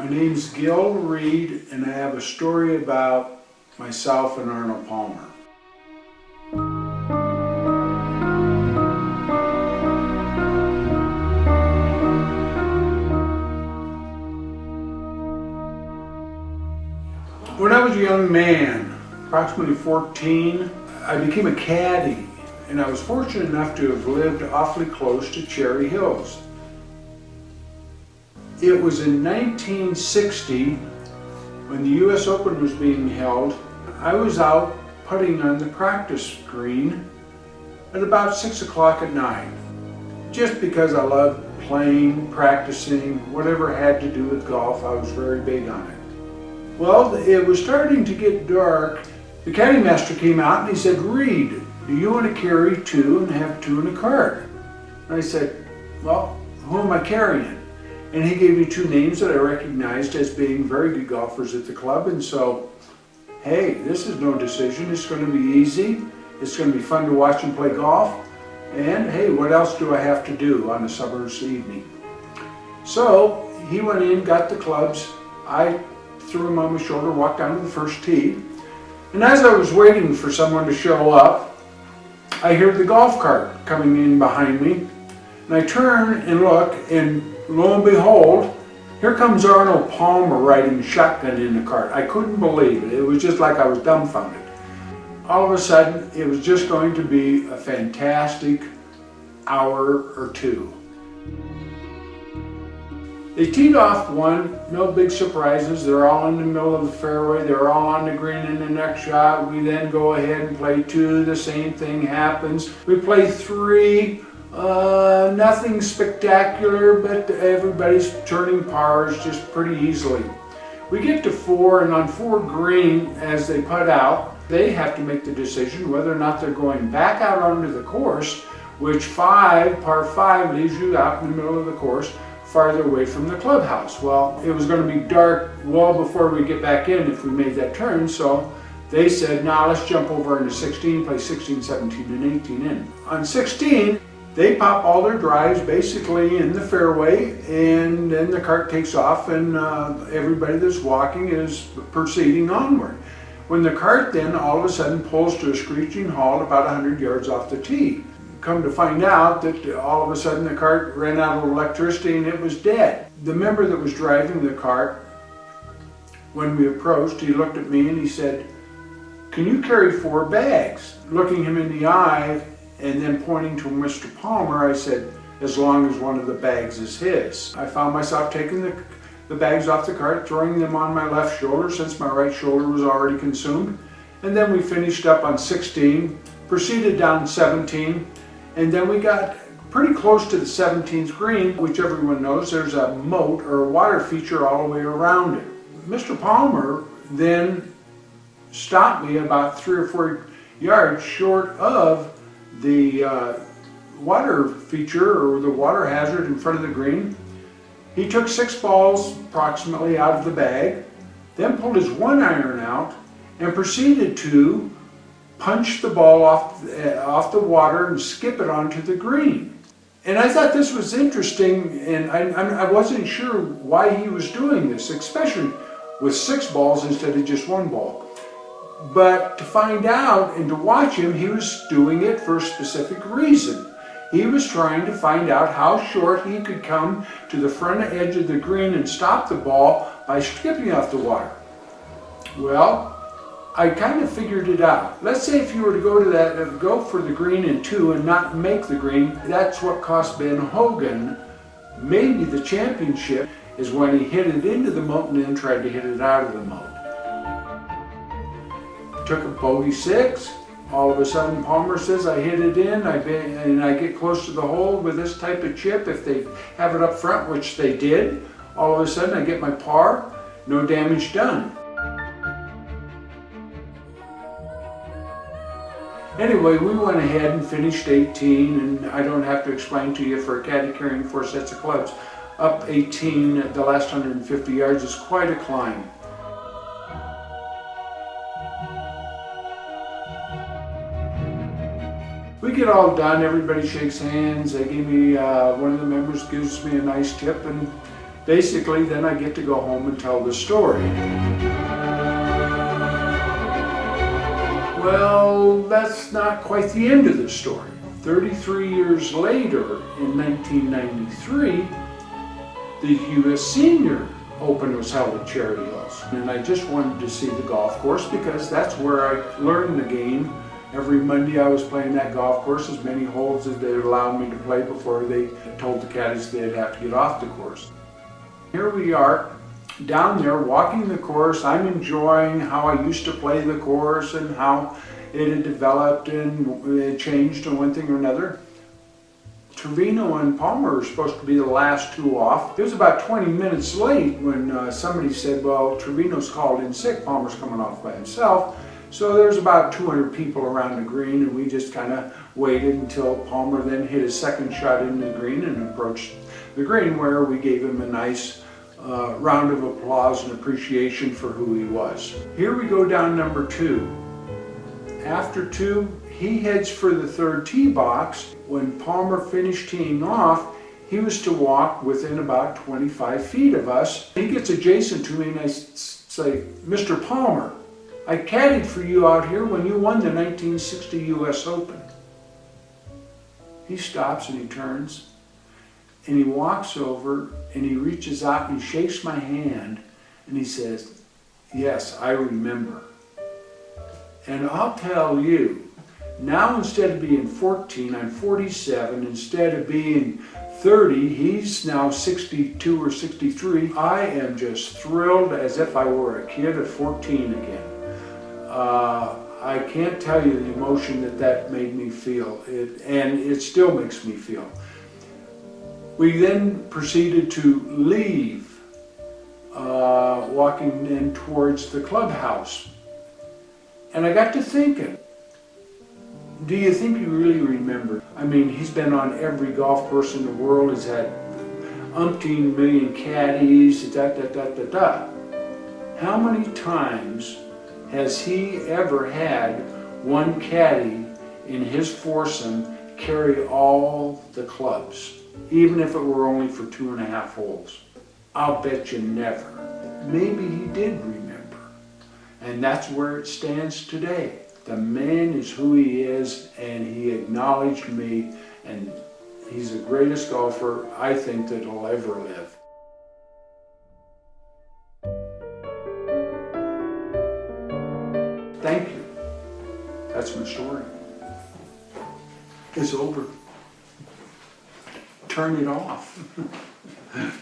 My name's Gil Reed, and I have a story about myself and Arnold Palmer. When I was a young man, approximately 14, I became a caddy, and I was fortunate enough to have lived awfully close to Cherry Hills. It was in 1960, when the US Open was being held. I was out putting on the practice green at about 6 o'clock at night, just because I loved playing, practicing, whatever had to do with golf. I was very big on it. Well, it was starting to get dark. The caddy master came out and he said, "Reed, do you want to carry two and have two in a cart?" And I said, "Well, who am I carrying?" And he gave me two names that I recognized as being very good golfers at the club. And so, hey, this is no decision. It's going to be easy. It's going to be fun to watch him play golf. And hey, what else do I have to do on a summer's evening? So he went in, got the clubs. I threw him on my shoulder, walked down to the first tee. And as I was waiting for someone to show up, I heard the golf cart coming in behind me. And I turn and look, and lo and behold, here comes Arnold Palmer riding shotgun in the cart. I couldn't believe it. It was just like I was dumbfounded. All of a sudden, it was just going to be a fantastic hour or two. They teed off one, no big surprises. They're all in the middle of the fairway. They're all on the green in the next shot. We then go ahead and play two. The same thing happens. We play three. Nothing spectacular, but everybody's turning pars just pretty easily. We get to four, and on four green, as they putt out, they have to make the decision whether or not they're going back out onto the course, which par five leaves you out in the middle of the course, farther away from the clubhouse. Well, it was going to be dark well before we get back in if we made that turn, so they said, "Now let's jump over into 16, play 16, 17, and 18 in." On 16, they pop all their drives basically in the fairway, and then the cart takes off, and everybody that's walking is proceeding onward. When the cart then all of a sudden pulls to a screeching halt about 100 yards off the tee. Come to find out that all of a sudden the cart ran out of electricity and it was dead. The member that was driving the cart, when we approached, he looked at me and he said, "Can you carry 4 bags?" Looking him in the eye and then pointing to Mr. Palmer, I said, "As long as one of the bags is his." I found myself taking the bags off the cart, throwing them on my left shoulder since my right shoulder was already consumed. And then we finished up on 16, proceeded down 17, and then we got pretty close to the 17th green, which everyone knows there's a moat or a water feature all the way around it. Mr. Palmer then stopped me about 3 or 4 yards short of the water feature or the water hazard in front of the green. He took 6 balls approximately out of the bag, then pulled his 1-iron out and proceeded to punch the ball off the water and skip it onto the green. And I thought this was interesting, and I wasn't sure why he was doing this, especially with 6 balls instead of just 1 ball. But to find out and to watch him, he was doing it for a specific reason. He was trying to find out how short he could come to the front edge of the green and stop the ball by skipping off the water. Well, I kind of figured it out. Let's say if you were to go for the green in 2 and not make the green, that's what cost Ben Hogan maybe the championship, is when he hit it into the moat and then tried to hit it out of the moat. Took a bogey 6. All of a sudden Palmer says I hit it in, and I get close to the hole with this type of chip. If they have it up front, which they did, all of a sudden I get my par, no damage done. Anyway, we went ahead and finished 18, and I don't have to explain to you, for a caddy carrying 4 sets of clubs, up 18, the last 150 yards is quite a climb. We get all done, everybody shakes hands, they give me, one of the members gives me a nice tip, and Basically, then I get to go home and tell the story. Well, that's not quite the end of the story. 33 years later, in 1993, the U.S. Senior Open was held at Cherry Hills. And I just wanted to see the golf course because that's where I learned the game. Every Monday I was playing that golf course, as many holes as they allowed me to play before they told the caddies they'd have to get off the course. Here we are, down there walking the course. I'm enjoying how I used to play the course and how it had developed and it changed and one thing or another. Trevino and Palmer were supposed to be the last two off. It was about 20 minutes late when somebody said, well, Trevino's called in sick, Palmer's coming off by himself. So there's about 200 people around the green, and we just kind of waited until Palmer then hit his second shot into the green and approached the green, where we gave him a nice round of applause and appreciation for who he was. Here we go down number 2. After 2, he heads for the third tee box. When Palmer finished teeing off, he was to walk within about 25 feet of us. He gets adjacent to me and I say, Mr. Palmer, I caddied for you out here when you won the 1960 U.S. Open. He stops and he turns and he walks over and he reaches out and he shakes my hand and he says, yes, I remember. And I'll tell you, now instead of being 14, I'm 47. Instead of being 30, he's now 62 or 63. I am just thrilled as if I were a kid of 14 again. I can't tell you the emotion that made me feel, and it still makes me feel. We then proceeded to leave, walking in towards the clubhouse. And I got to thinking, do you think you really remember? I mean, he's been on every golf course in the world. He's had umpteen million caddies, How many times has he ever had one caddy in his foursome carry all the clubs, even if it were only for 2.5 holes? I'll bet you never. Maybe he did remember. And that's where it stands today. The man is who he is, and he acknowledged me, and he's the greatest golfer I think that will ever live. Thank you. That's my story. It's over. Turn it off.